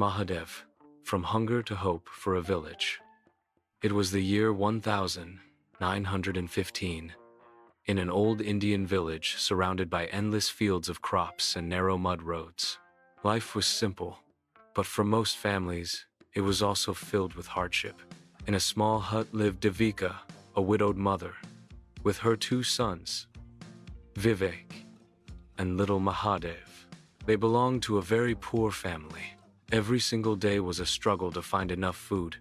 Mahadev, From Hunger to Hope for a Village. It was the year 1915. In an old Indian village surrounded by endless fields of crops and narrow mud roads. Life was simple, but for most families, it was also filled with hardship. In a small hut lived Devika, a widowed mother, with her two sons, Vivek and little Mahadev. They belonged to a very poor family. Every single day was a struggle to find enough food,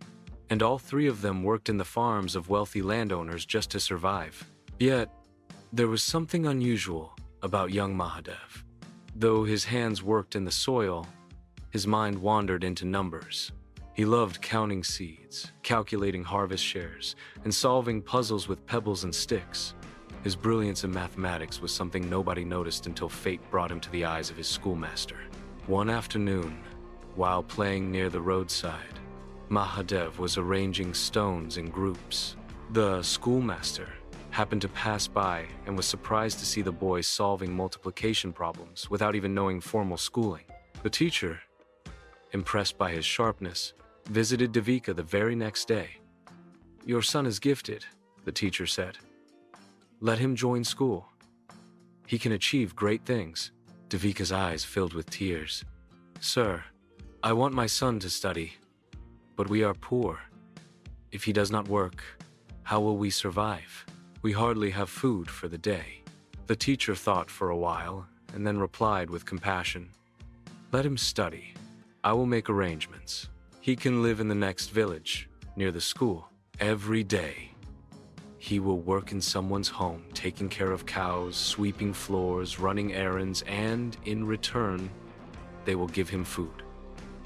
and all three of them worked in the farms of wealthy landowners just to survive. Yet, there was something unusual about young Mahadev. Though his hands worked in the soil, his mind wandered into numbers. He loved counting seeds, calculating harvest shares, and solving puzzles with pebbles and sticks. His brilliance in mathematics was something nobody noticed until fate brought him to the eyes of his schoolmaster. One afternoon, while playing near the roadside, Mahadev was arranging stones in groups. The schoolmaster happened to pass by and was surprised to see the boy solving multiplication problems without even knowing formal schooling. The teacher, impressed by his sharpness, visited Devika the very next day. "Your son is gifted," the teacher said. "Let him join school. He can achieve great things." Devika's eyes filled with tears. "Sir, I want my son to study, but we are poor. If he does not work, how will we survive? We hardly have food for the day." The teacher thought for a while and then replied with compassion, "Let him study. I will make arrangements. He can live in the next village, near the school. Every day, he will work in someone's home, taking care of cows, sweeping floors, running errands, and in return, they will give him food.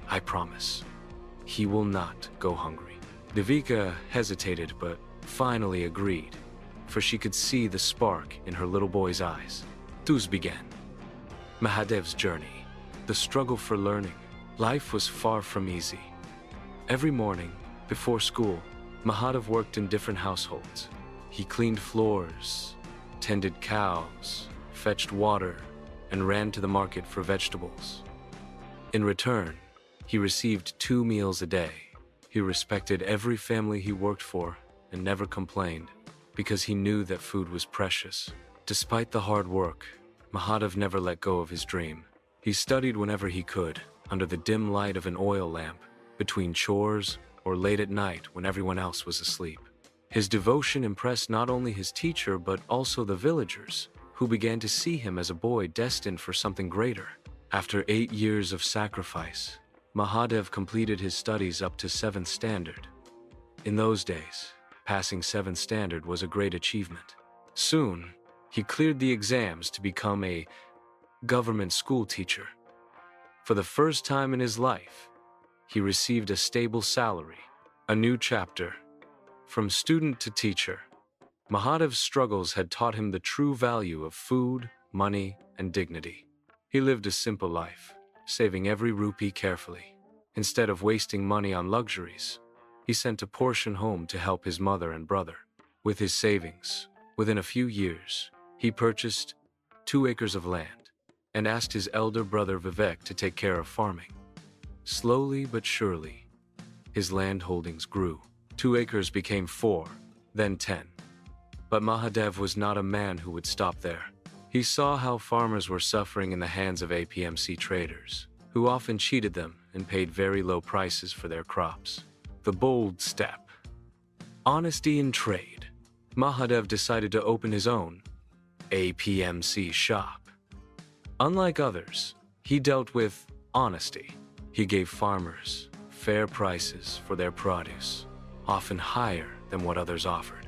I promise. He will not go hungry." Devika hesitated but finally agreed, for she could see the spark in her little boy's eyes. Thus began Mahadev's journey, the struggle for learning. Life was far from easy. Every morning, before school, Mahadev worked in different households. He cleaned floors, tended cows, fetched water, and ran to the market for vegetables. In return, he received 2 meals a day. He respected every family he worked for and never complained, because he knew that food was precious. Despite the hard work, Mahadev never let go of his dream. He studied whenever he could, under the dim light of an oil lamp, between chores, or late at night when everyone else was asleep. His devotion impressed not only his teacher but also the villagers, who began to see him as a boy destined for something greater. After 8 years of sacrifice, Mahadev completed his studies up to 7th standard. In those days, passing 7th standard was a great achievement. Soon, he cleared the exams to become a government school teacher. For the first time in his life, he received a stable salary. A new chapter. From student to teacher, Mahadev's struggles had taught him the true value of food, money, and dignity. He lived a simple life, saving every rupee carefully. Instead of wasting money on luxuries, he sent a portion home to help his mother and brother. With his savings, within a few years, he purchased 2 acres of land and asked his elder brother Vivek to take care of farming. Slowly but surely, his land holdings grew. 2 acres became 4, then 10. But Mahadev was not a man who would stop there. He saw how farmers were suffering in the hands of APMC traders, who often cheated them and paid very low prices for their crops. The bold step. Honesty in trade. Mahadev decided to open his own APMC shop. Unlike others, he dealt with honesty. He gave farmers fair prices for their produce, often higher than what others offered.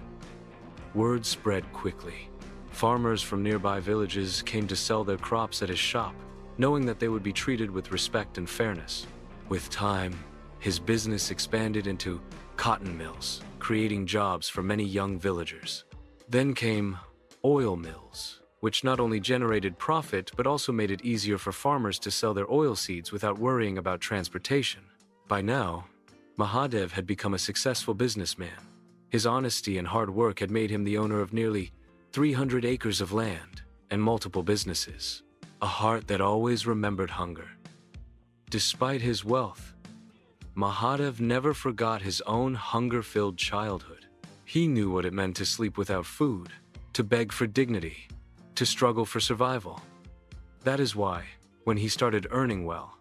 Word spread quickly. Farmers from nearby villages came to sell their crops at his shop, knowing that they would be treated with respect and fairness. With time, his business expanded into cotton mills, creating jobs for many young villagers. Then came oil mills, which not only generated profit but also made it easier for farmers to sell their oilseeds without worrying about transportation. By now, Mahadev had become a successful businessman. His honesty and hard work had made him the owner of nearly 300 acres of land and multiple businesses, a heart that always remembered hunger. Despite his wealth, Mahadev never forgot his own hunger-filled childhood. He knew what it meant to sleep without food, to beg for dignity, to struggle for survival. That is why, when he started earning well,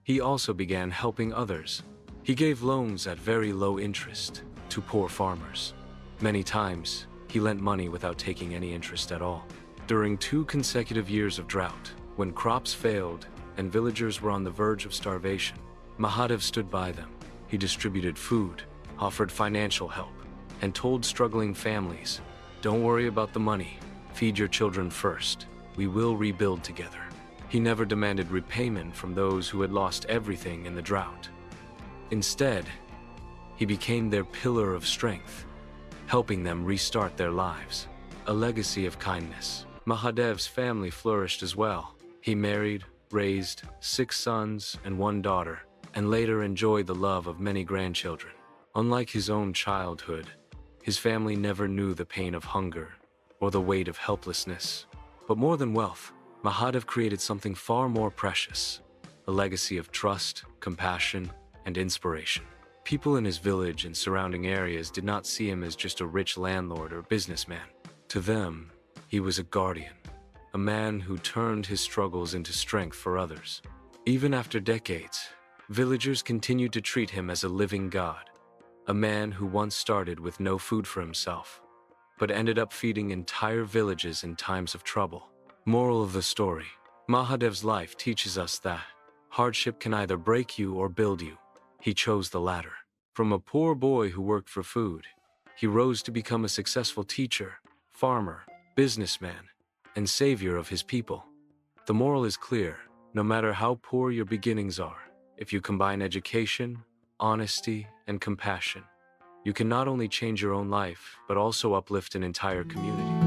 he also began helping others. He gave loans at very low interest to poor farmers. Many times, he lent money without taking any interest at all. During 2 consecutive years of drought, when crops failed and villagers were on the verge of starvation, Mahadev stood by them. He distributed food, offered financial help, and told struggling families, "Don't worry about the money. Feed your children first. We will rebuild together." He never demanded repayment from those who had lost everything in the drought. Instead, he became their pillar of strength, helping them restart their lives. A legacy of kindness. Mahadev's family flourished as well. He married, raised 6 sons and 1 daughter, and later enjoyed the love of many grandchildren. Unlike his own childhood, his family never knew the pain of hunger or the weight of helplessness. But more than wealth, Mahadev created something far more precious, a legacy of trust, compassion, and inspiration. People in his village and surrounding areas did not see him as just a rich landlord or businessman. To them, he was a guardian, a man who turned his struggles into strength for others. Even after decades, villagers continued to treat him as a living god, a man who once started with no food for himself, but ended up feeding entire villages in times of trouble. Moral of the story: Mahadev's life teaches us that hardship can either break you or build you. He chose the latter. From a poor boy who worked for food, he rose to become a successful teacher, farmer, businessman, and savior of his people. The moral is clear: no matter how poor your beginnings are, if you combine education, honesty, and compassion, you can not only change your own life, but also uplift an entire community.